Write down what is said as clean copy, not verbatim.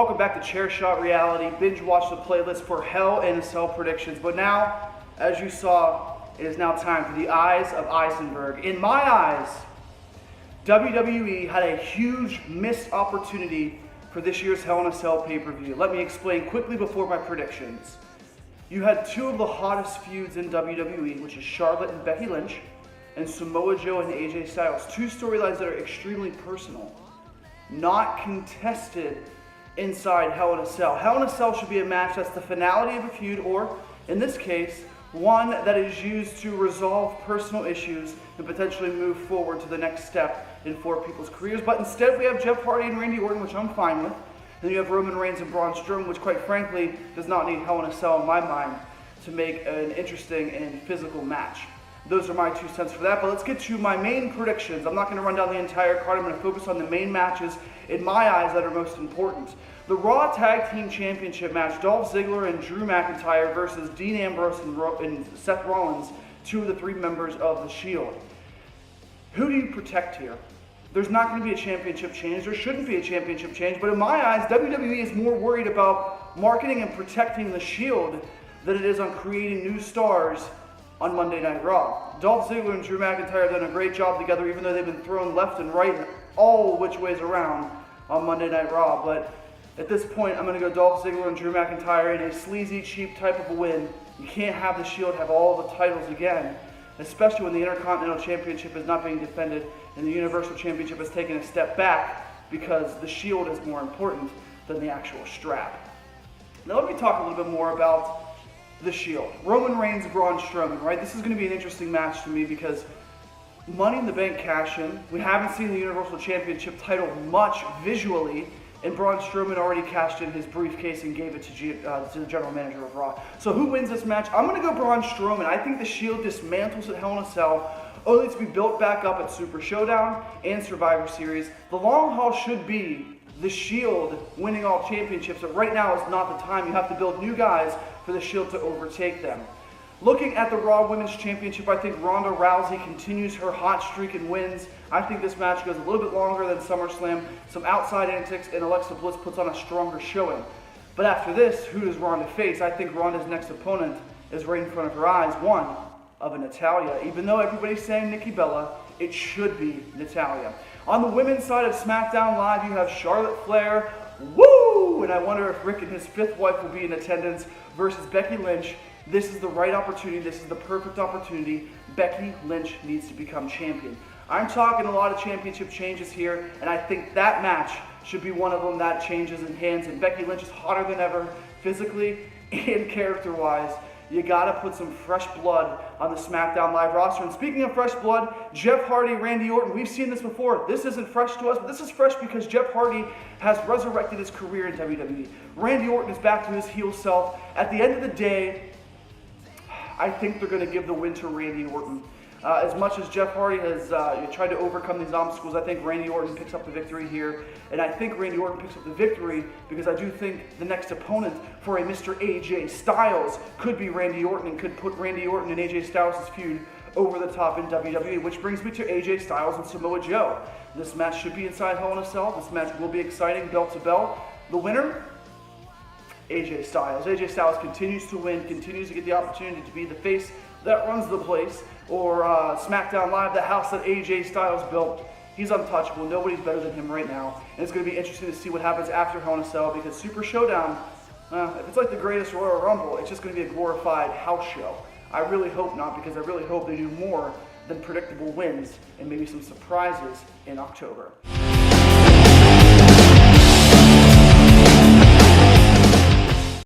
Welcome back to Chair Shot Reality. Binge watch the playlist for Hell and Cell predictions. But now, as you saw, it is now time for the eyes of Isenberg. In my eyes, WWE had a huge missed opportunity for this year's Hell in a Cell pay-per-view. Let me explain quickly before my predictions. You had two of the hottest feuds in WWE, which is Charlotte and Becky Lynch, and Samoa Joe and AJ Styles. Two storylines that are extremely personal, not contested inside Hell in a Cell. Hell in a Cell should be a match that's the finality of a feud, or in this case, one that is used to resolve personal issues and potentially move forward to the next step in four people's careers. But instead we have Jeff Hardy and Randy Orton, which I'm fine with. Then you have Roman Reigns and Braun Strowman, which quite frankly does not need Hell in a Cell in my mind to make an interesting and physical match. Those are my 2 cents for that, but let's get to my main predictions. I'm not going to run down the entire card. I'm going to focus on the main matches in my eyes that are most important. The Raw Tag Team Championship match, Dolph Ziggler and Drew McIntyre versus Dean Ambrose and Seth Rollins, two of the three members of The Shield. Who do you protect here? There's not going to be a championship change. There shouldn't be a championship change, but in my eyes, WWE is more worried about marketing and protecting The Shield than it is on creating new stars on Monday Night Raw. Dolph Ziggler and Drew McIntyre have done a great job together, even though they've been thrown left and right and all which ways around on Monday Night Raw. But at this point, I'm going to go Dolph Ziggler and Drew McIntyre in a sleazy, cheap type of a win. You can't have the Shield have all the titles again, especially when the Intercontinental Championship is not being defended and the Universal Championship has taken a step back because the Shield is more important than the actual strap. Now let me talk a little bit more about The Shield. Roman Reigns, Braun Strowman, right? This is going to be an interesting match to me because Money in the Bank cash-in. We haven't seen the Universal Championship title much visually, and Braun Strowman already cashed in his briefcase and gave it to the general manager of Raw. So who wins this match? I'm going to go Braun Strowman. I think the Shield dismantles at Hell in a Cell, only to be built back up at Super Showdown and Survivor Series. The long haul should be the Shield winning all championships, but right now is not the time. You have to build new guys for the Shield to overtake them. Looking at the Raw Women's Championship, I think Ronda Rousey continues her hot streak and wins. I think this match goes a little bit longer than SummerSlam, some outside antics, and Alexa Bliss puts on a stronger showing. But after this, who does Ronda face? I think Ronda's next opponent is right in front of her eyes, one of a Natalya. Even though everybody's saying Nikki Bella, it should be Natalya. On the women's side of SmackDown Live, you have Charlotte Flair, woo! And I wonder if Rick and his fifth wife will be in attendance versus Becky Lynch. This is the right opportunity. This is the perfect opportunity. Becky Lynch needs to become champion. I'm talking a lot of championship changes here, and I think that match should be one of them that changes in hands. And Becky Lynch is hotter than ever, physically and character-wise. You gotta put some fresh blood on the SmackDown Live roster. And speaking of fresh blood, Jeff Hardy, Randy Orton, we've seen this before. This isn't fresh to us, but this is fresh because Jeff Hardy has resurrected his career in WWE. Randy Orton is back to his heel self. At the end of the day, I think they're going to give the win to Randy Orton. As much as Jeff Hardy has tried to overcome these obstacles, I think Randy Orton picks up the victory here. And I think Randy Orton picks up the victory because I do think the next opponent for a Mr. AJ Styles could be Randy Orton and could put Randy Orton and AJ Styles' feud over the top in WWE, which brings me to AJ Styles and Samoa Joe. This match should be inside Hell in a Cell. This match will be exciting, belt to belt. The winner? AJ Styles. AJ Styles continues to win, continues to get the opportunity to be the face that runs the place, or SmackDown Live, the house that AJ Styles built. He's untouchable. Nobody's better than him right now. And it's going to be interesting to see what happens after Hell in a Cell, because Super Showdown, if it's like the greatest Royal Rumble, it's just going to be a glorified house show. I really hope not, because I really hope they do more than predictable wins and maybe some surprises in October.